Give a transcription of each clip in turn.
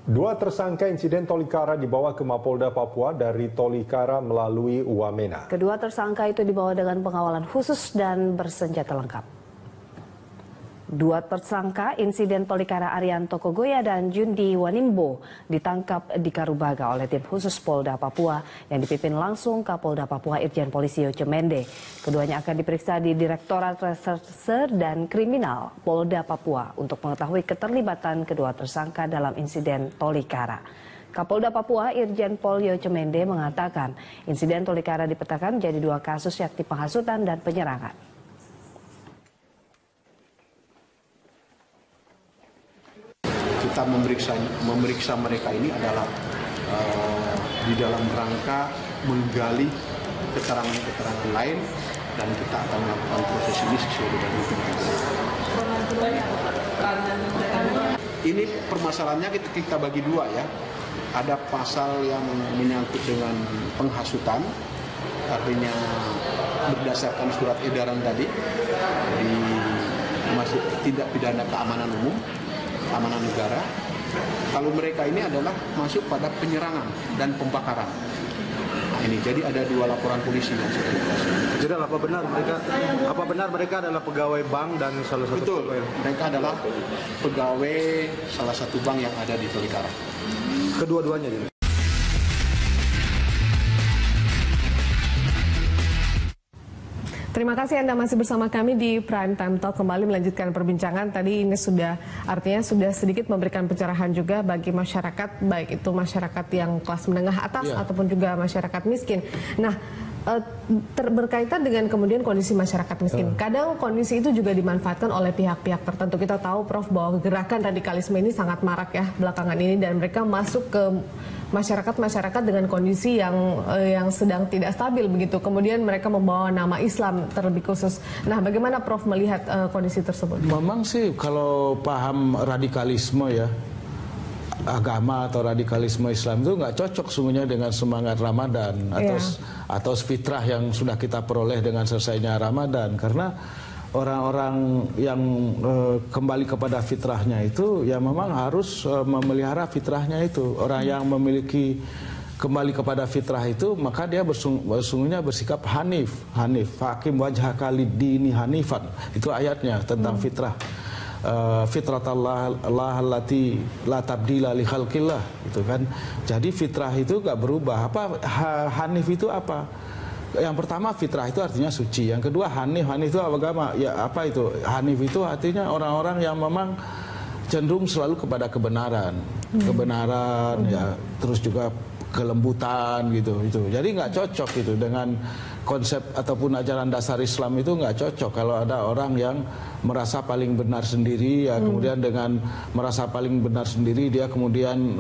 Dua tersangka insiden Tolikara dibawa ke Mapolda Papua dari Tolikara melalui Wamena. Kedua tersangka itu dibawa dengan pengawalan khusus dan bersenjata lengkap. Dua tersangka insiden Tolikara Arianto Kogoya dan Jundi Wanimbo ditangkap di Karubaga oleh tim khusus Polda Papua yang dipimpin langsung Kapolda Papua Irjen Polisi Yocemende. Keduanya akan diperiksa di Direktorat Reserse dan Kriminal Polda Papua untuk mengetahui keterlibatan kedua tersangka dalam insiden Tolikara. Kapolda Papua Irjen Pol Yocemende mengatakan insiden Tolikara dipetakan menjadi dua kasus yakni penghasutan dan penyerangan. Kita memeriksa mereka ini adalah di dalam rangka menggali keterangan-keterangan lain dan kita akan melakukan proses ini sesuai dengan hukum. Ini permasalahannya kita bagi dua ya. Ada pasal yang menyangkut dengan penghasutan, artinya berdasarkan surat edaran tadi masuk tindak pidana keamanan umum. Keamanan negara. Kalau mereka ini adalah masuk pada penyerangan dan pembakaran. Nah, ini jadi ada dua laporan polisi yang sudah dikasih. Jadi apa benar mereka adalah pegawai bank dan salah satu? Betul, mereka adalah pegawai salah satu bank yang ada di Tolikara. Kedua-duanya jadi. Terima kasih Anda masih bersama kami di Prime Time Talk, kembali melanjutkan perbincangan. Tadi ini sudah sedikit memberikan pencerahan juga bagi masyarakat, baik itu masyarakat yang kelas menengah atas ataupun juga masyarakat miskin. Nah, berkaitan dengan kemudian kondisi masyarakat miskin. Kadang kondisi itu juga dimanfaatkan oleh pihak-pihak tertentu. Kita tahu Prof bahwa gerakan radikalisme ini sangat marak ya belakangan ini, dan mereka masuk ke masyarakat dengan kondisi yang sedang tidak stabil begitu. Kemudian mereka membawa nama Islam terlebih khusus. Nah, bagaimana Prof melihat kondisi tersebut? Memang sih kalau paham radikalisme ya, agama atau radikalisme Islam itu nggak cocok semuanya dengan semangat Ramadan atau fitrah yang sudah kita peroleh dengan selesainya Ramadan, karena orang-orang yang kembali kepada fitrahnya itu ya memang harus memelihara fitrahnya itu. Orang yang memiliki kembali kepada fitrah itu maka dia sesungguhnya bersikap hanif. Hakim wajhaka lid-dini hanifan. Itu ayatnya tentang fitrah. Fitratallah allati la tabdila li khalqillah, itu kan. Jadi fitrah itu enggak berubah. Apa hanif itu apa? Yang pertama fitrah itu artinya suci. Yang kedua hanif itu agama. Ya apa itu? Hanif itu artinya orang-orang yang memang cenderung selalu kepada kebenaran. Kebenaran ya, terus juga kelembutan gitu. Jadi nggak cocok itu dengan konsep ataupun ajaran dasar Islam, itu nggak cocok kalau ada orang yang merasa paling benar sendiri ya, kemudian dengan merasa paling benar sendiri dia kemudian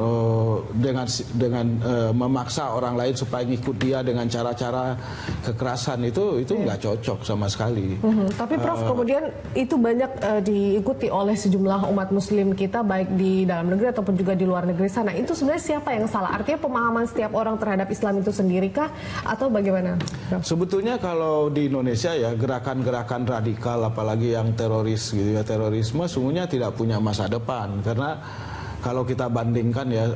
dengan memaksa orang lain supaya ngikut dia dengan cara-cara kekerasan, itu nggak cocok sama sekali. Tapi Prof, kemudian itu banyak diikuti oleh sejumlah umat muslim kita baik di dalam negeri ataupun juga di luar negeri sana. Itu sebenarnya siapa yang salah? Artinya pemahaman setiap orang terhadap Islam itu sendiri kah atau bagaimana, Prof? Sebetulnya kalau di Indonesia ya gerakan-gerakan radikal apalagi yang teroris gitu ya, terorisme sungguhnya tidak punya masa depan, karena kalau kita bandingkan ya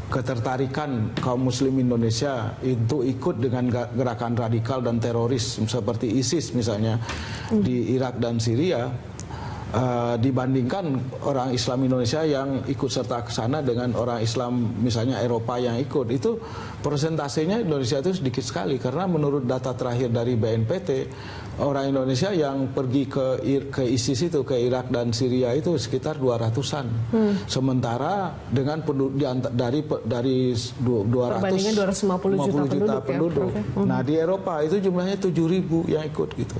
ketertarikan kaum muslim Indonesia itu ikut dengan gerakan radikal dan teroris seperti ISIS misalnya di Irak dan Syria, dibandingkan orang Islam Indonesia yang ikut serta ke sana dengan orang Islam misalnya Eropa yang ikut, itu persentasenya Indonesia itu sedikit sekali, karena menurut data terakhir dari BNPT orang Indonesia yang pergi ke ISIS itu, ke Irak dan Syria itu sekitar 200-an. Sementara dengan dari 250 juta penduduk. Ya, Nah, di Eropa itu jumlahnya 7.000 yang ikut gitu.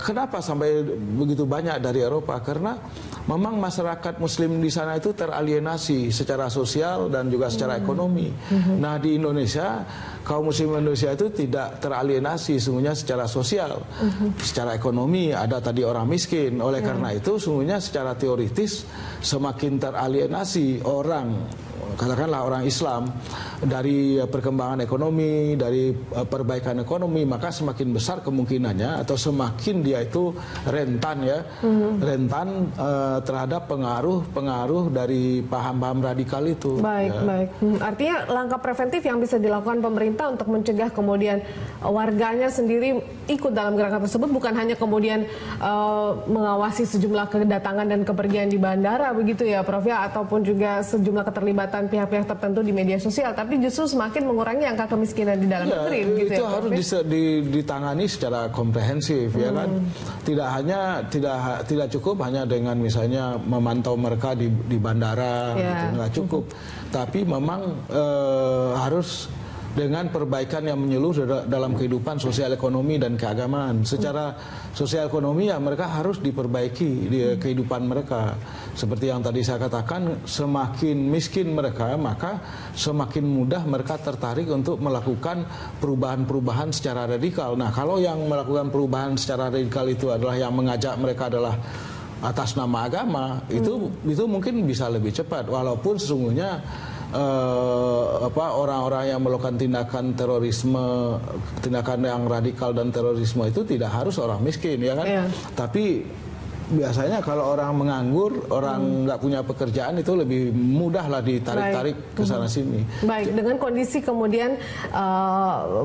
Kenapa sampai begitu banyak dari Eropa? Karena memang masyarakat muslim di sana itu teralienasi secara sosial dan juga secara ekonomi. Nah, di Indonesia kaum muslim Indonesia itu tidak teralienasi sungguhnya secara sosial. Secara ekonomi ada tadi orang miskin. Oleh karena itu sungguhnya secara teoritis semakin teralienasi orang, katakanlah orang Islam, dari perkembangan ekonomi, dari perbaikan ekonomi, maka semakin besar kemungkinannya atau semakin dia itu rentan ya, rentan terhadap pengaruh dari paham-paham radikal itu. Baik, ya. baik. Artinya langkah preventif yang bisa dilakukan pemerintah untuk mencegah kemudian warganya sendiri ikut dalam gerakan tersebut, bukan hanya kemudian mengawasi sejumlah kedatangan dan kepergian di bandara begitu ya Prof ya, ataupun juga sejumlah keterlibatan pihak-pihak tertentu di media sosial, tapi justru semakin mengurangi angka kemiskinan di dalam negeri begitu itu ya, harus ditangani secara komprehensif ya kan. Tidak cukup hanya dengan misalnya memantau mereka di bandara, gitu, nggak cukup. Tapi memang harus dengan perbaikan yang menyeluruh dalam kehidupan sosial ekonomi dan keagamaan. Secara sosial ekonomi ya mereka harus diperbaiki di kehidupan mereka. Seperti yang tadi saya katakan, semakin miskin mereka, maka semakin mudah mereka tertarik untuk melakukan perubahan-perubahan secara radikal. Nah, kalau yang melakukan perubahan secara radikal itu adalah yang mengajak mereka adalah atas nama agama, itu mungkin bisa lebih cepat, walaupun sesungguhnya orang-orang yang melakukan tindakan terorisme, tindakan yang radikal dan terorisme itu tidak harus orang miskin ya kan. Tapi biasanya kalau orang menganggur, orang nggak punya pekerjaan, itu lebih mudah lah ditarik-tarik ke sana sini. Baik, dengan kondisi kemudian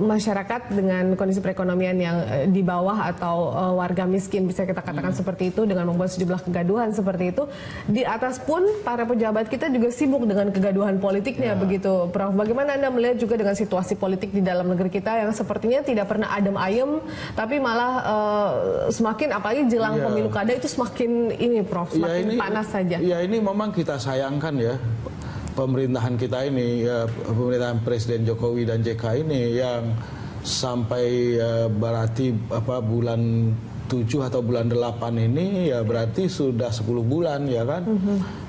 masyarakat dengan kondisi perekonomian yang di bawah atau warga miskin bisa kita katakan seperti itu, dengan membuat sejumlah kegaduhan seperti itu, di atas pun para pejabat kita juga sibuk dengan kegaduhan politiknya begitu, Prof. Bagaimana Anda melihat juga dengan situasi politik di dalam negeri kita yang sepertinya tidak pernah adem ayem, tapi malah semakin apalagi jelang pemilu kada itu semakin ini Prof, semakin panas saja. Ya ini memang kita sayangkan ya, pemerintahan kita ini, ya, pemerintahan Presiden Jokowi dan JK ini yang sampai berarti bulan 7 atau bulan 8 ini ya berarti sudah 10 bulan ya kan.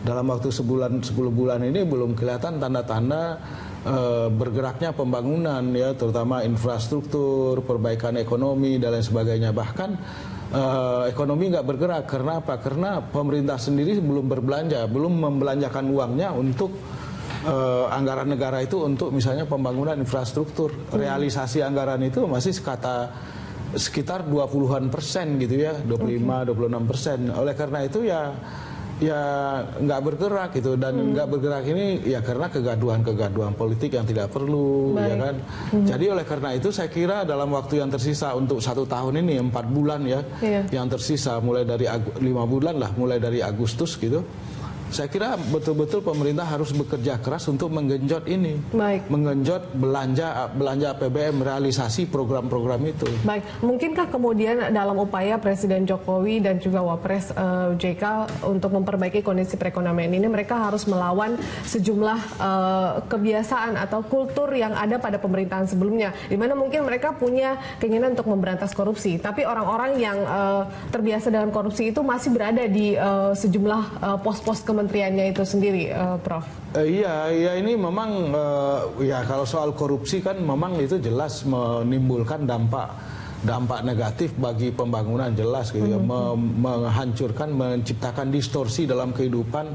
Dalam waktu 10 bulan ini belum kelihatan tanda-tanda bergeraknya pembangunan ya, terutama infrastruktur, perbaikan ekonomi dan lain sebagainya. Bahkan ekonomi nggak bergerak. Karena apa? Karena pemerintah sendiri belum berbelanja, belum membelanjakan uangnya untuk anggaran negara itu untuk misalnya pembangunan infrastruktur. Realisasi anggaran itu masih sekitar 20-an% gitu ya, 25-26%. Oleh karena itu ya nggak bergerak gitu, dan nggak bergerak ini ya karena kegaduhan politik yang tidak perlu. Ya kan. Jadi oleh karena itu saya kira dalam waktu yang tersisa untuk 1 tahun ini 4 bulan ya yang tersisa, mulai dari 5 bulan lah, mulai dari Agustus gitu. Saya kira betul-betul pemerintah harus bekerja keras untuk menggenjot ini, menggenjot belanja APBN, realisasi program-program itu. Baik, mungkinkah kemudian dalam upaya Presiden Jokowi dan juga Wapres JK untuk memperbaiki kondisi perekonomian ini, mereka harus melawan sejumlah kebiasaan atau kultur yang ada pada pemerintahan sebelumnya, di mana mungkin mereka punya keinginan untuk memberantas korupsi, tapi orang-orang yang terbiasa dengan korupsi itu masih berada di sejumlah pos-pos kementeriannya itu sendiri, Prof. Iya, ini memang ya kalau soal korupsi kan memang itu jelas menimbulkan dampak negatif bagi pembangunan, jelas gitu ya, menghancurkan, menciptakan distorsi dalam kehidupan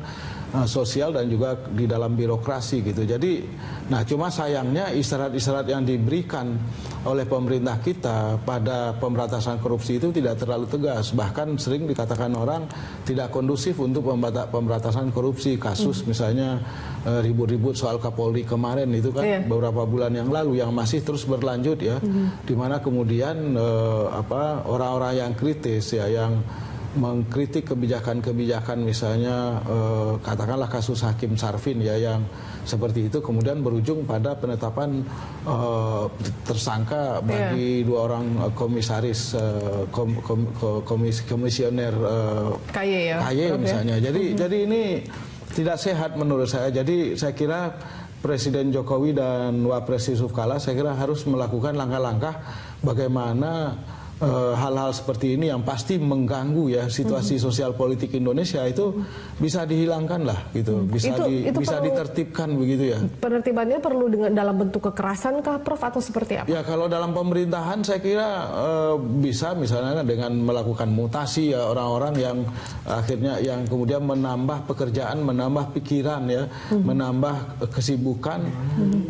sosial dan juga di dalam birokrasi gitu. Jadi, nah cuma sayangnya isyarat-isyarat yang diberikan oleh pemerintah kita pada pemberantasan korupsi itu tidak terlalu tegas. Bahkan sering dikatakan orang tidak kondusif untuk pemberantasan korupsi. Kasus misalnya ribut-ribut soal Kapolri kemarin itu kan beberapa bulan yang lalu yang masih terus berlanjut ya. Dimana kemudian orang-orang yang kritis ya, yang mengkritik kebijakan-kebijakan misalnya katakanlah kasus Hakim Sarfin ya, yang seperti itu kemudian berujung pada penetapan tersangka bagi 2 orang komisaris komisioner KY misalnya. Jadi ini tidak sehat menurut saya. Jadi saya kira Presiden Jokowi dan Wapres Yusuf Kala saya kira harus melakukan langkah-langkah bagaimana hal-hal seperti ini yang pasti mengganggu ya situasi sosial politik Indonesia itu bisa dihilangkan lah gitu, bisa ditertibkan begitu ya. Penertibannya perlu dalam bentuk kekerasan kah, Prof, atau seperti apa? Ya kalau dalam pemerintahan saya kira bisa misalnya dengan melakukan mutasi ya, orang-orang yang akhirnya yang kemudian menambah pekerjaan, menambah pikiran ya, menambah kesibukan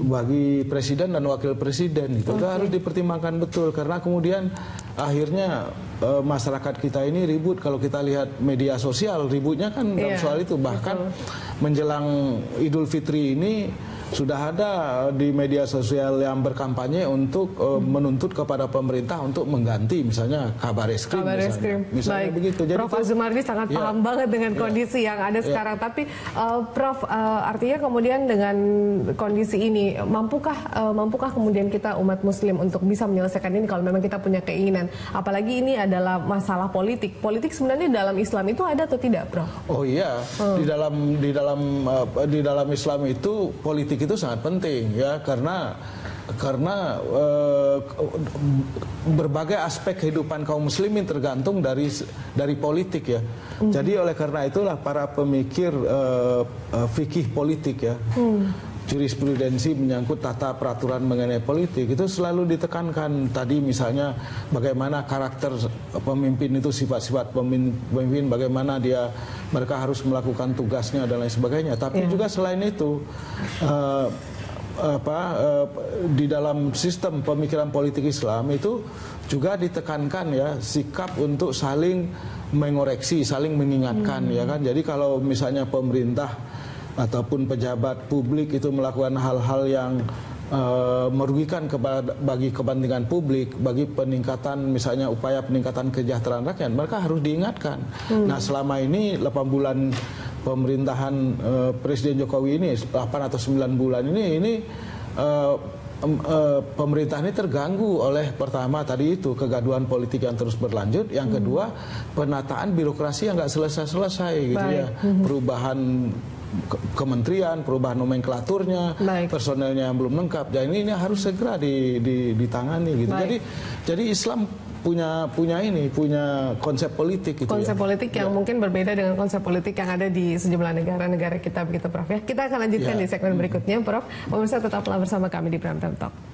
bagi presiden dan wakil presiden itu harus dipertimbangkan betul, karena kemudian akhirnya masyarakat kita ini ribut. Kalau kita lihat media sosial ributnya kan dalam soal itu, bahkan menjelang Idul Fitri ini sudah ada di media sosial yang berkampanye untuk menuntut kepada pemerintah untuk mengganti misalnya Kabar Eskrim. Misalnya begitu. Jadi Prof Azumardi sangat paham banget dengan kondisi yang ada sekarang. Tapi Prof, artinya kemudian dengan kondisi ini mampukah kemudian kita umat Muslim untuk bisa menyelesaikan ini kalau memang kita punya keinginan? Apalagi ini adalah masalah politik. Politik sebenarnya dalam Islam itu ada atau tidak, Prof? Oh iya, di dalam Islam itu politik itu sangat penting ya, karena berbagai aspek kehidupan kaum muslimin tergantung dari politik ya. Jadi oleh karena itulah para pemikir fikih politik ya, jurisprudensi menyangkut tata peraturan mengenai politik itu selalu ditekankan. Tadi misalnya bagaimana karakter pemimpin itu, sifat-sifat pemimpin, bagaimana mereka harus melakukan tugasnya dan lain sebagainya. Tapi juga selain itu di dalam sistem pemikiran politik Islam itu juga ditekankan ya sikap untuk saling mengoreksi, saling mengingatkan ya kan. Jadi kalau misalnya pemerintah ataupun pejabat publik itu melakukan hal-hal yang merugikan bagi kepentingan publik, bagi peningkatan misalnya upaya peningkatan kesejahteraan rakyat, mereka harus diingatkan. Nah selama ini 8 bulan pemerintahan Presiden Jokowi ini, 8 atau 9 bulan ini pemerintah ini terganggu oleh pertama tadi itu kegaduhan politik yang terus berlanjut, yang kedua penataan birokrasi yang nggak selesai-selesai gitu ya, perubahan kementerian, perubahan nomenklaturnya, personelnya yang belum lengkap. Dan ini harus segera ditangani gitu. Jadi Islam punya konsep politik gitu. Konsep politik yang mungkin berbeda dengan konsep politik yang ada di sejumlah negara-negara kita begitu, Prof ya. Kita akan lanjutkan di segmen berikutnya, Prof. Pemirsa tetaplah bersama kami di Prime Time Talk.